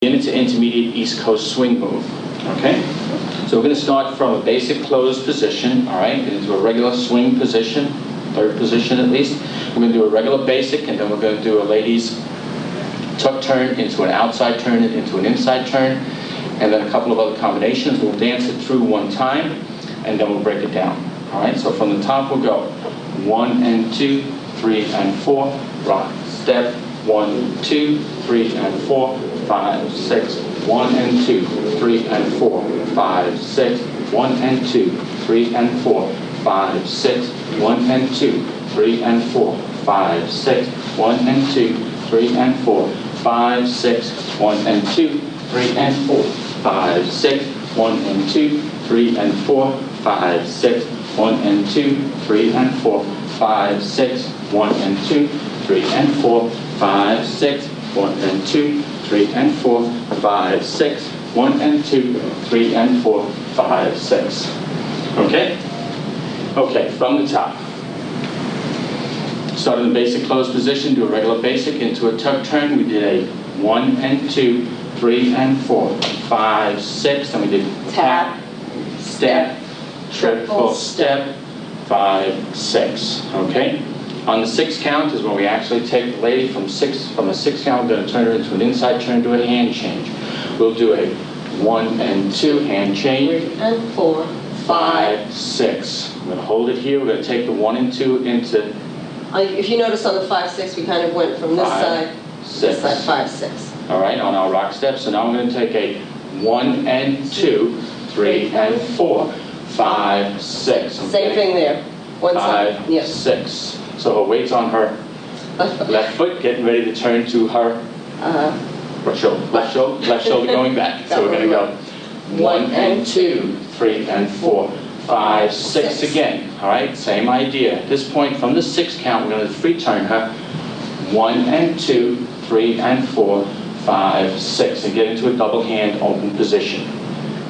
beginner to intermediate East Coast swing move. Okay? So we're going to start from a basic closed position, all right? Get into a regular swing position, third position at least. We're going to do a regular basic, and then we're going to do a ladies tuck turn into an outside turn into an inside turn, and then a couple of other combinations. We'll dance it through one time, and then we'll break it down. All right? So from the top we'll go 1 and 2, 3 and 4, rock, step, 1, 2, 3 and 4, 5, 6, 1 and 2, 3 and 4, 5, 6, 1 and 2, 3 and 4, 5, 6, 1 and 2, 3 and 4, 5, 6, 1 and 2, 3 and 4, 5, 6, 1 and 2, 3 and 4, 5, 6, 1 and 2, 3 and 4, 5, 6, 1 and 2, 3 and 4, 5, 6, 1 and 2, 3 and 4, 5, 6, 1 and 2, 3 and 4, 5, 6, 1 and 2, 3 and 4, 5, 6. Okay? Okay, from the top. Start in the basic closed position, do a regular basic into a tuck turn. We did a 1 and 2, 3 and 4, 5, 6, and we did tap, step, triple step, 5, 6. Okay? On the 6 count is when we actually take the lady from a 6 count, we're going to turn her into an inside turn, do a hand change. We'll do a 1 and 2 hand change. 3 and 4, 5, 6. I'm going to hold it here. We're going to take the 1 and 2 into... If you notice on the 5, 6, we kind of went from this 5, side, 6. this side, 5, 6. All right, on our rock step. So now I'm going to take a 1 and 2, 3 and 4, 5, 6. Same thing there. One side. 5, Yes. 6. So her weight's on her left foot, getting ready to turn to her left shoulder going back. So we're going to go 1 and 2, 3 and 4, 5, 6 again. All right, same idea. At this point, from the 6 count, we're going to free turn her 1 and 2, 3 and 4, 5, 6, and get into a double hand open position.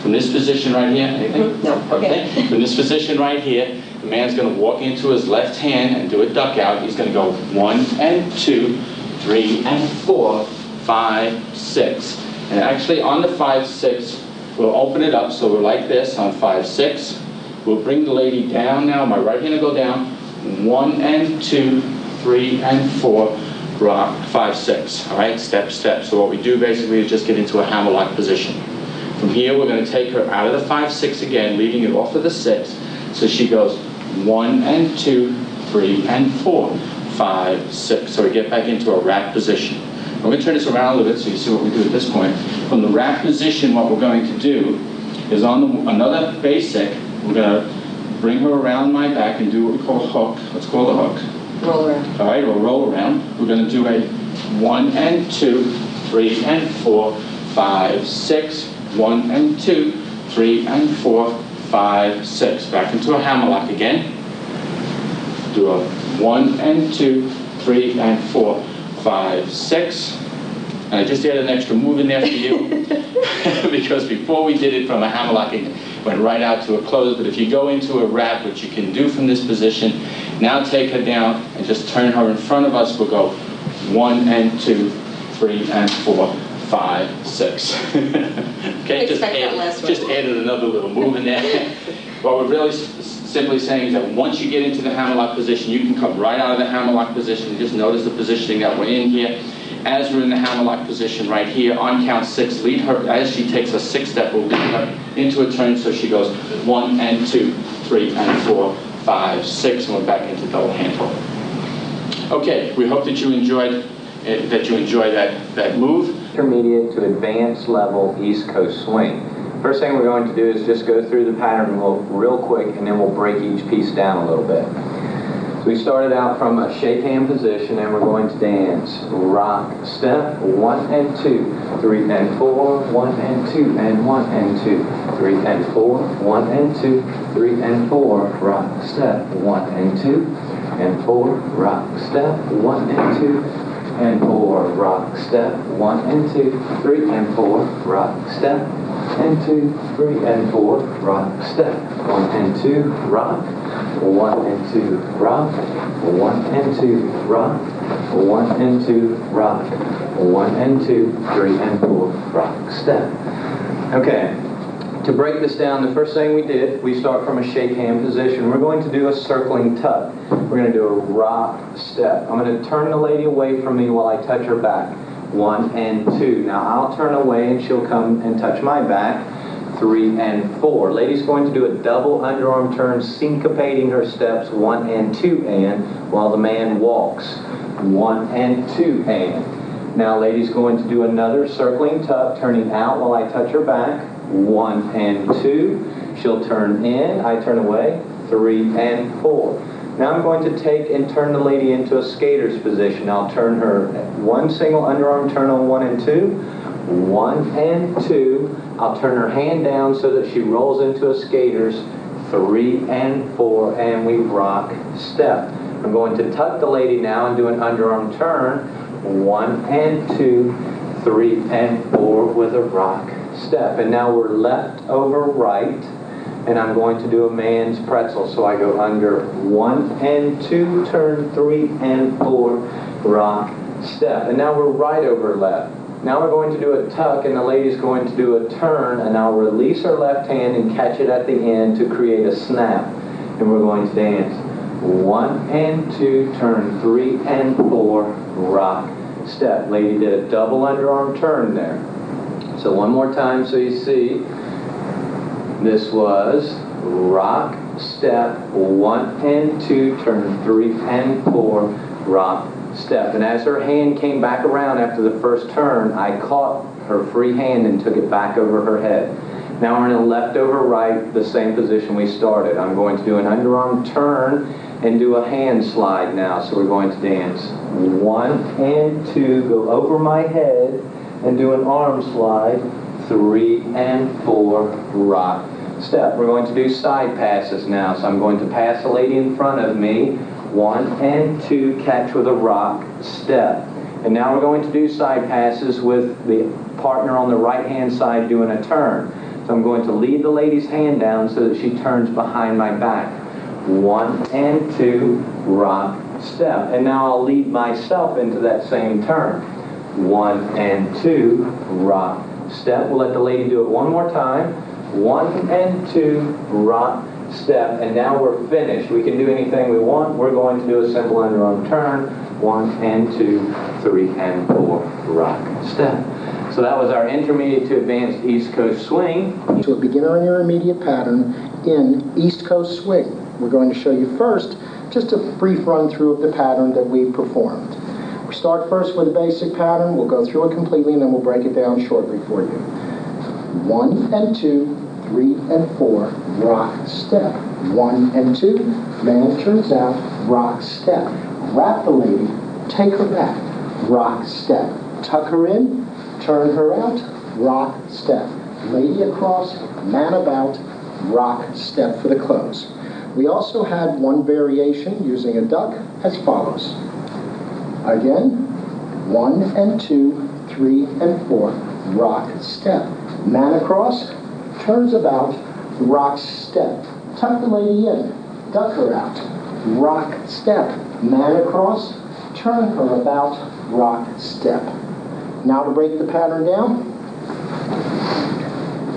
From this position right here, anything? No. Okay. From this position right here, the man's going to walk into his left hand and do a duck out. He's going to go 1 and 2, 3 and 4, 5, 6. And actually on the 5, 6, we'll open it up so we're like this on 5, 6. We'll bring the lady down now. My right hand will go down. 1 and 2, 3 and 4, rock, 5, 6. All right, step, step. So what we do basically is just get into a hammerlock position. From here, we're going to take her out of the 5, 6 again, leaving it off of the 6. So she goes 1 and 2, 3 and 4, 5, 6. So we get back into a wrap position. I'm going to turn this around a little bit so you see what we do at this point. From the wrap position, what we're going to do is on another basic, we're going to bring her around my back and do what we call a hook. Let's call it a hook. Roll around. All right, we'll roll around. We're going to do a 1 and 2, 3 and 4, 5, 6, 1 and 2, 3 and 4, 5, 6. Back into a hammerlock again. Do a 1 and 2, 3 and 4, 5, 6. And I just added an extra move in there for you because before we did it from a hammerlock, it went right out to a close. But if you go into a wrap, which you can do from this position, now take her down and just turn her in front of us. We'll go 1 and 2, 3 and 4, 5, 6. Okay, just added another little move in there. What we're really simply saying is that once you get into the hammerlock position, you can come right out of the hammerlock position. Just notice the positioning that we're in here. As we're in the hammerlock position right here, on count 6, lead her, as she takes a 6 step, we'll lead her into a turn so she goes 1 and 2, 3 and 4, 5, 6, and we're back into double hand hold. Okay, we hope that you enjoyed that move. Intermediate to advanced level East Coast swing. First thing we're going to do is just go through the pattern real quick, and then we'll break each piece down a little bit. So we started out from a shake hand position, and we're going to dance rock, step, 1 and 2, 3 and 4, 1 and 2, and 1 and 2, 3 and 4, 1 and 2, 3 and 4, rock, step, 1 and 2, and 4, rock, step, 1 and 2, and 4, rock, step, 1 and 2, 3 and 4, rock, step, and 2, 3 and 4, rock, step, 1 and 2, rock, 1 and 2, rock, 1 and 2, rock. 1 and 2, rock. 1 and 2, 3 and 4, rock, step. Okay, to break this down, the first thing we did, we start from a shake hand position. We're going to do a circling tuck. We're going to do a rock, step. I'm going to turn the lady away from me while I touch her back. 1 and 2. Now I'll turn away and she'll come and touch my back. 3 and 4. Lady's going to do a double underarm turn, syncopating her steps, 1 and 2 and, while the man walks. 1 and 2 and. Now lady's going to do another circling tuck, turning out while I touch her back. 1 and 2. She'll turn in, I turn away. 3 and 4. Now I'm going to take and turn the lady into a skater's position. I'll turn her one single underarm turn on 1 and 2. 1 and 2. I'll turn her hand down so that she rolls into a skater's. 3 and 4, and we rock, step. I'm going to tuck the lady now and do an underarm turn. 1 and 2, 3 and 4 with a rock, step. And now we're left over right, and I'm going to do a man's pretzel. So I go under 1 and 2, turn 3 and 4, rock, step. And now we're right over left. Now we're going to do a tuck, and the lady's going to do a turn, and I'll release her left hand and catch it at the end to create a snap. And we're going to dance. 1 and 2, turn 3 and 4, rock, step. Lady did a double underarm turn there. So one more time so you see. This was rock, step, 1 and 2, turn 3 and 4, rock, step. And as her hand came back around after the first turn, I caught her free hand and took it back over her head. Now we're in a left over right, the same position we started. I'm going to do an underarm turn and do a hand slide now. So we're going to dance 1 and 2, go over my head and do an arm slide. 3 and 4, rock, step. We're going to do side passes now. So I'm going to pass the lady in front of me. 1 and 2, catch with a rock, step. And now we're going to do side passes with the partner on the right hand side doing a turn. So I'm going to lead the lady's hand down so that she turns behind my back. 1 and 2, rock, step. And now I'll lead myself into that same turn. 1 and 2, rock, step. We'll let the lady do it one more time. 1 and 2, rock, step. And now we're finished. We can do anything we want. We're going to do a simple underarm turn. 1 and 2, 3 and 4, rock, step. So that was our intermediate to advanced East Coast swing. To a beginner and intermediate pattern in East Coast swing. We're going to show you first just a brief run through of the pattern that we performed. We start first with a basic pattern. We'll go through it completely and then we'll break it down shortly for you. 1 and 2, 3 and 4, rock, step. 1 and 2, man turns out, rock, step. Wrap the lady, take her back, rock, step. Tuck her in, turn her out, rock, step. Lady across, man about, rock, step for the close. We also had one variation using a duck as follows. Again, 1 and 2, 3 and 4, rock, step. Man across, turns about, rock, step. Tuck the lady in, duck her out, rock, step. Man across, turn her about, rock, step. Now to break the pattern down,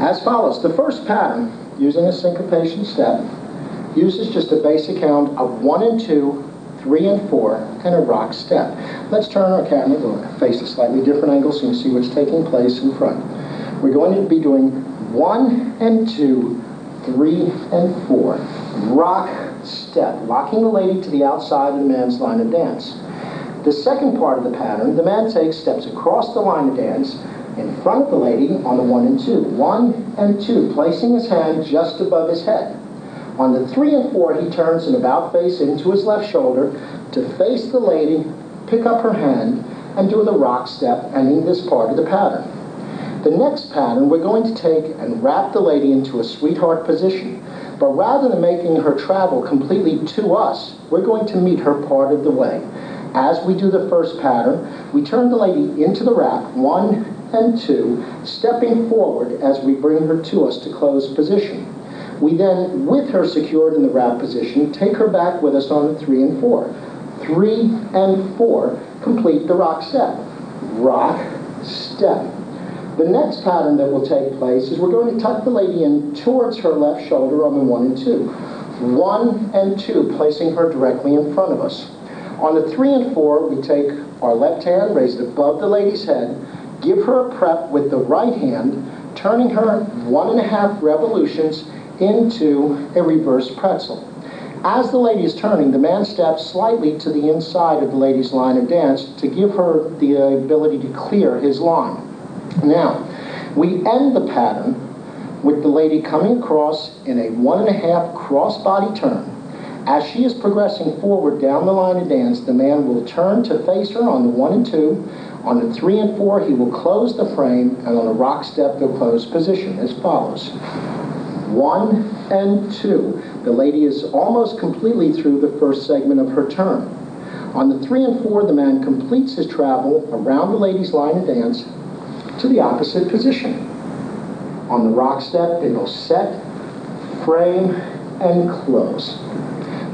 as follows. The first pattern, using a syncopation step, uses just a basic count of 1 and 2, 3 and 4, and a rock step. Let's turn our camera to face a slightly different angle so you can see what's taking place in front. We're going to be doing 1 and 2, 3 and 4, rock, step, locking the lady to the outside of the man's line of dance. The second part of the pattern, the man takes steps across the line of dance in front of the lady on the 1 and 2. 1 and 2, placing his hand just above his head. On the 3 and 4, he turns an about face into his left shoulder to face the lady, pick up her hand, and do the rock step, ending this part of the pattern. The next pattern, we're going to take and wrap the lady into a sweetheart position. But rather than making her travel completely to us, we're going to meet her part of the way. As we do the first pattern, we turn the lady into the wrap, 1 and 2, stepping forward as we bring her to us to close position. We then, with her secured in the wrap position, take her back with us on the 3 and 4. 3, and 4 complete the rock step. Rock, step. The next pattern that will take place is we're going to tuck the lady in towards her left shoulder on the 1 and 2. 1 and 2, placing her directly in front of us. On the 3 and 4, we take our left hand, raise it above the lady's head, give her a prep with the right hand, turning her 1.5 revolutions into a reverse pretzel. As the lady is turning, the man steps slightly to the inside of the lady's line of dance to give her the ability to clear his line. Now, we end the pattern with the lady coming across in a 1.5 cross-body turn. As she is progressing forward down the line of dance, the man will turn to face her on the 1 and 2. On the 3 and 4, he will close the frame, and on a rock step, they'll close position as follows. 1 and 2. The lady is almost completely through the first segment of her turn. On the 3 and 4, the man completes his travel around the lady's line of dance to the opposite position. On the rock step, they will set, frame, and close.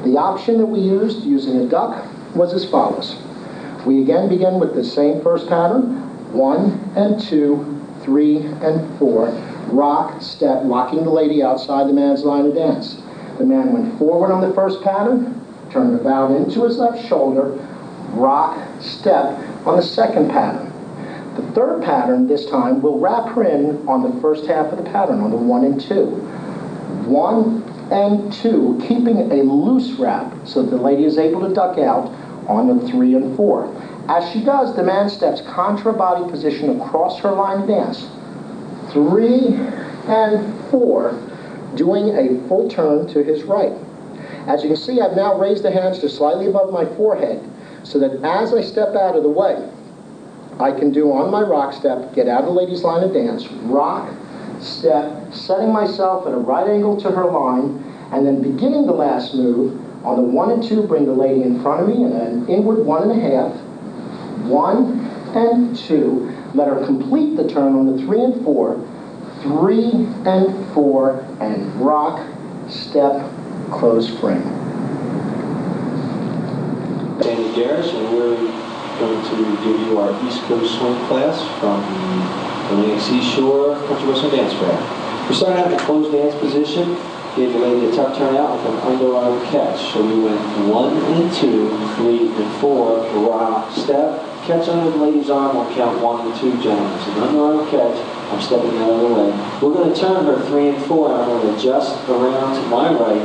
The option that we used using a duck was as follows. We again begin with the same first pattern, 1 and 2, 3 and 4, rock, step, locking the lady outside the man's line of dance. The man went forward on the first pattern, turned about into his left shoulder, rock, step on the second pattern. The third pattern this time will wrap her in on the first half of the pattern, on the 1 and 2. 1 and 2, keeping a loose wrap so that the lady is able to duck out on the 3 and 4. As she does, the man steps contra body position across her line of dance. 3 and 4, doing a full turn to his right. As you can see, I've now raised the hands to slightly above my forehead so that as I step out of the way, I can do on my rock step, get out of the lady's line of dance, rock, step, setting myself at a right angle to her line, and then beginning the last move, on the 1 and 2, bring the lady in front of me in an inward 1.5, 1 and 2, let her complete the turn on the 3 and 4, 3 and 4, and rock, step, close frame. Danny Garris, and we're going to give you our East Coast swing class from the Atlantic Seashore Country Western Dance Fair. We started out in a closed dance position, gave the lady a tuck turn out with an underarm catch. So we went 1 and 2, 3 and 4, rock, step, catch under the lady's arm on count 1 and 2, gentlemen. It's an underarm catch. I'm stepping out of the way. We're going to turn her 3 and 4, and I'm going to adjust around to my right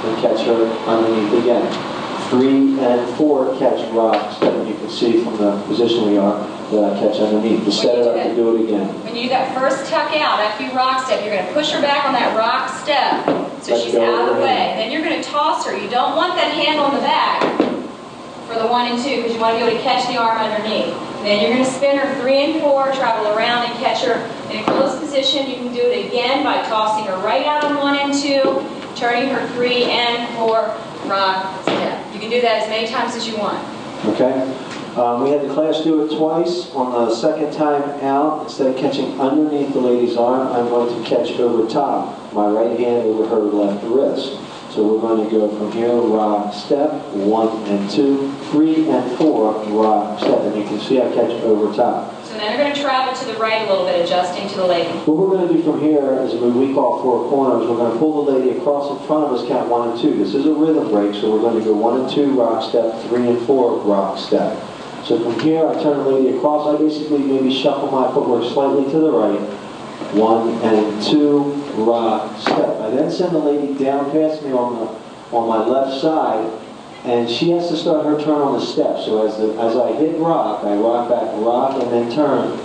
and catch her underneath again. 3 and 4, catch, rock, step. And you can see from the position we are that I catch underneath. To set it up to do it again. When you do that first tuck out after you rock step, you're going to push her back on that rock step so she's out of the way. Then you're going to toss her. You don't want that hand on the back for the 1 and 2 because you want to be able to catch the arm underneath. And then you're going to spin her 3 and 4, travel around and catch her in a closed position. You can do it again by tossing her right out on 1 and 2, turning her 3 and 4, rock, step. You can do that as many times as you want. Okay. We had the class do it twice. On the second time out, instead of catching underneath the lady's arm, I'm going to catch over top, my right hand over her left wrist. So we're going to go from here, rock, step, 1 and 2, 3 and 4, rock, step. And you can see I catch over top. So then you're going to travel to the right a little bit, adjusting to the lady. What we're going to do from here is a move we call 4 corners. We're going to pull the lady across in front of us, count 1 and 2. This is a rhythm break, so we're going to go 1 and 2, rock, step, 3 and 4, rock, step. So from here, I turn the lady across. I basically maybe shuffle my footwork slightly to the right. 1 and 2, rock, step. I then send the lady down past me on my left side, and she has to start her turn on the step. So as I hit rock, I rock back, rock, and then turn.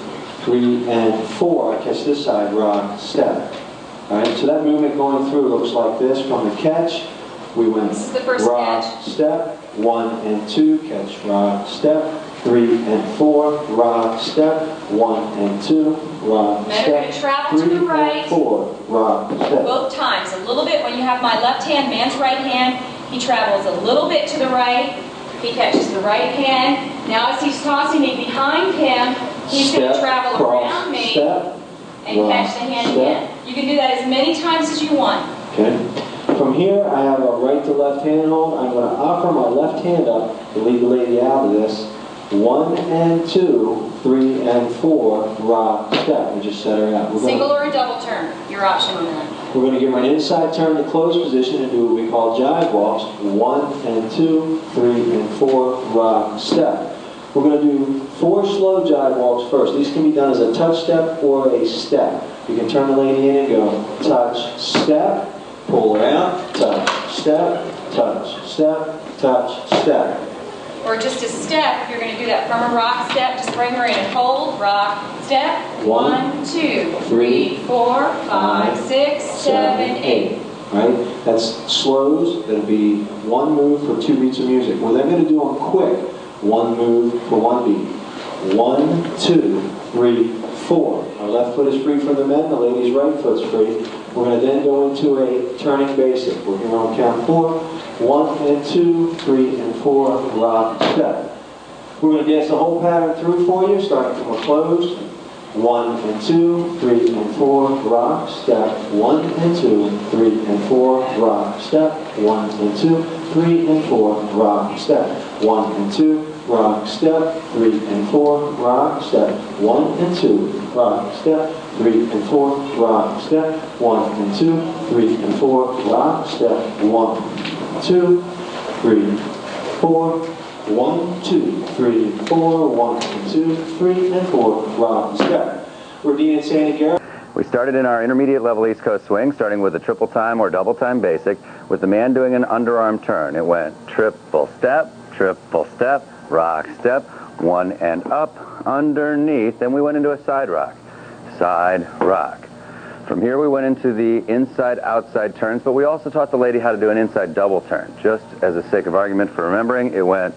3 and 4, I catch this side, rock, step. All right, so that movement going through looks like this. From the catch, we went This is the first rock, catch. step, 1 and 2, catch, rock, step, 3 and 4, rock, step, 1 and 2, rock, Then you're going step, to travel to 3 the right. and 4, rock, step. Both times, a little bit. When you have my left hand, man's right hand, he travels a little bit to the right. He catches the right hand. Now as he's tossing me behind him, he's going to Step, travel cross, around me step, and rock, catch the hand step. again. You can do that as many times as you want. Okay. From here, I have a right to left hand hold. I'm going to offer my left hand up to lead the lady out of this. 1 and 2, 3 and 4, rock, step, and just set her out. Single or a double turn, your option on that. We're going to give her an inside turn to close position and do what we call jive walks. 1 and 2, 3 and 4, rock, step. We're going to do 4 slow jive walks first. These can be done as a touch step or a step. You can turn the lady in and go touch, step, pull her out, touch, step, touch, step, touch, step. Or just a step, if you're going to do that from a rock step, just bring her in and hold, rock, step. 1, 2, 3, 4, 5, 6, 7, 8. Right? That's slows. That'll be 1 move for 2 beats of music. We're then going to do them quick. 1 move for 1 beat. 1, 2, 3, 4. Our left foot is free from the men. The lady's right foot's free. We're going to then go into a turning basic. We're here on count 4. 1 and 2, 3 and 4, rock, step. We're going to dance the whole pattern through for you, starting from a closed. 1 and 2, 3 and 4, rock, step. 1 and 2, 3 and 4, rock, step. 1 and 2, 3 and 4, rock, step. 1 and 2, rock, step. 3 and 4, rock, step. 1 and 2, rock, step. 3 and 4, rock, step. 1 and 2, 3 and 4, rock, step. 1, 2, 3, 4. 1, 2, 3, 4. 1 and 2, 3 and 4, rock, step. We're Dean and Sandy Garrett. We started in our intermediate level East Coast swing, starting with a triple time or double time basic, with the man doing an underarm turn. It went triple step, rock step, 1 and up, underneath. Then we went into a side rock. From here we went into the inside-outside turns, but we also taught the lady how to do an inside double turn. Just as a sake of argument for remembering, it went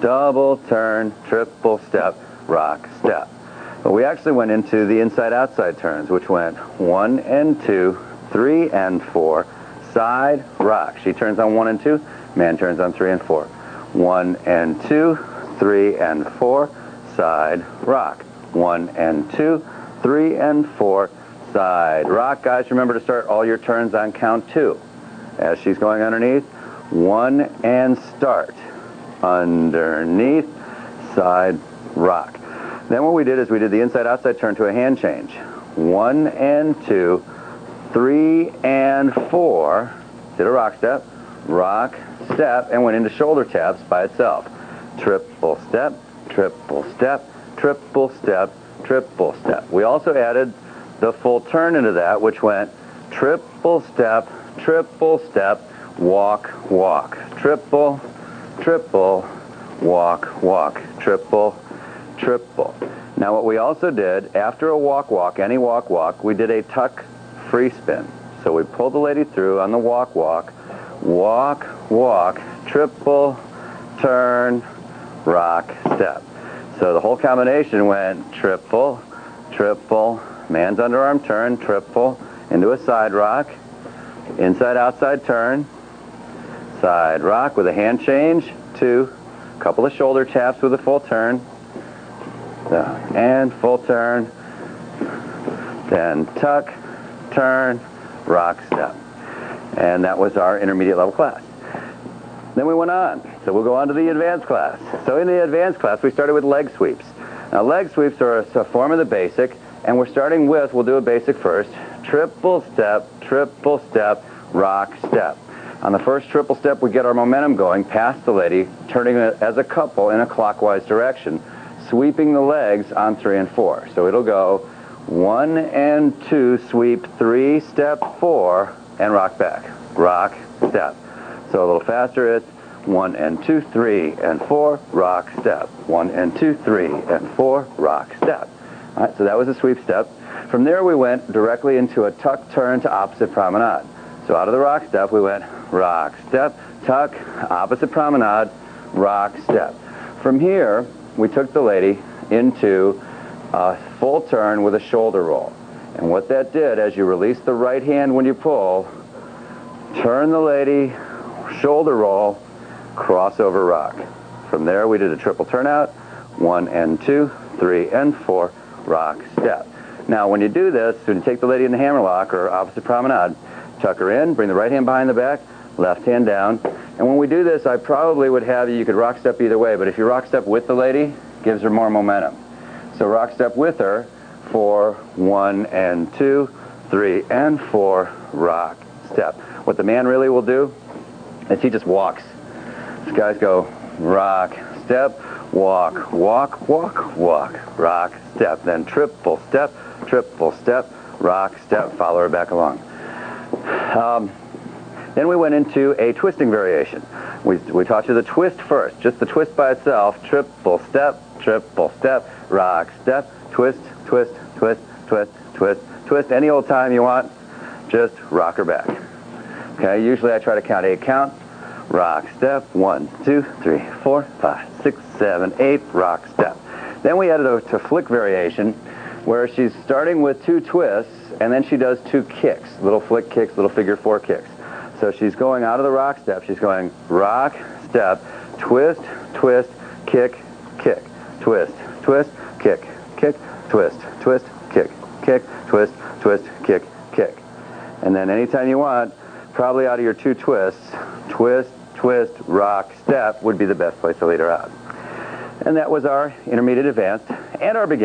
double turn, triple step, rock, step. But we actually went into the inside-outside turns, which went 1 and 2, 3 and 4, side, rock. She turns on 1 and 2, man turns on 3 and 4. 1 and 2, 3 and 4, side, rock. 1 and 2, 3 and 4, side, rock. Guys, remember to start all your turns on count 2. As she's going underneath, 1 and start. Underneath, side, rock. Then what we did is we did the inside-outside turn to a hand change. 1 and 2, 3 and 4, did a rock step, and went into shoulder taps by itself. Triple step, triple step, triple step, triple step. We also added the full turn into that, which went triple step, walk, walk, triple, triple, walk, walk, triple, triple. Now what we also did, after a walk, walk, any walk, walk, we did a tuck free spin. So we pulled the lady through on the walk, walk, walk, walk, triple, turn, rock, step. So the whole combination went triple, triple, man's underarm turn, triple, into a side rock, inside outside turn, side rock with a hand change, 2, couple of shoulder taps with a full turn, and full turn, then tuck, turn, rock, step. And that was our intermediate level class. Then we went on. So we'll go on to the advanced class. So in the advanced class, we started with leg sweeps. Now leg sweeps are a form of the basic, and we're starting with, we'll do a basic first, triple step, rock, step. On the first triple step, we get our momentum going past the lady, turning it as a couple in a clockwise direction, sweeping the legs on 3 and 4. So it'll go 1 and 2, sweep, 3, step, 4, and rock back. Rock, step. So a little faster is 1 and 2, 3 and 4, rock, step. 1 and 2, 3 and 4, rock, step. All right, so that was a sweep step. From there we went directly into a tuck turn to opposite promenade. So out of the rock step we went rock, step, tuck, opposite promenade, rock, step. From here we took the lady into a full turn with a shoulder roll. And what that did, as you release the right hand when you pull, turn the lady, shoulder roll, crossover rock. From there we did a triple turnout, 1 and 2, 3 and 4, rock, step. Now when you do this, when you take the lady in the hammerlock or opposite promenade, tuck her in, bring the right hand behind the back, left hand down. And when we do this, I probably would have you could rock step either way, but if you rock step with the lady, gives her more momentum. So rock step with her for 1 and 2, 3 and 4, rock step. What the man really will do is he just walks. These guys go rock, step, walk, walk, walk, walk, rock, step, then triple step, rock, step, follow her back along. Then we went into a twisting variation. We taught you the twist first, just the twist by itself, triple step, rock, step, twist, twist, twist, twist, twist, twist, any old time you want, just rock her back. Okay, usually I try to count 8 count, rock, step, 1, 2, 3, 4, 5, 6, 7, 8, rock, step. Then we added a flick variation where she's starting with 2 twists and then she does 2 kicks, little flick kicks, little figure 4 kicks. So she's going out of the rock step, she's going rock, step, twist, twist, kick, kick, twist, twist, kick, kick, twist, twist, kick, kick, twist, twist, kick, kick. And then anytime you want, probably out of your 2 twists, twist, twist, rock, step would be the best place to lead her out. And that was our intermediate advanced and our beginner.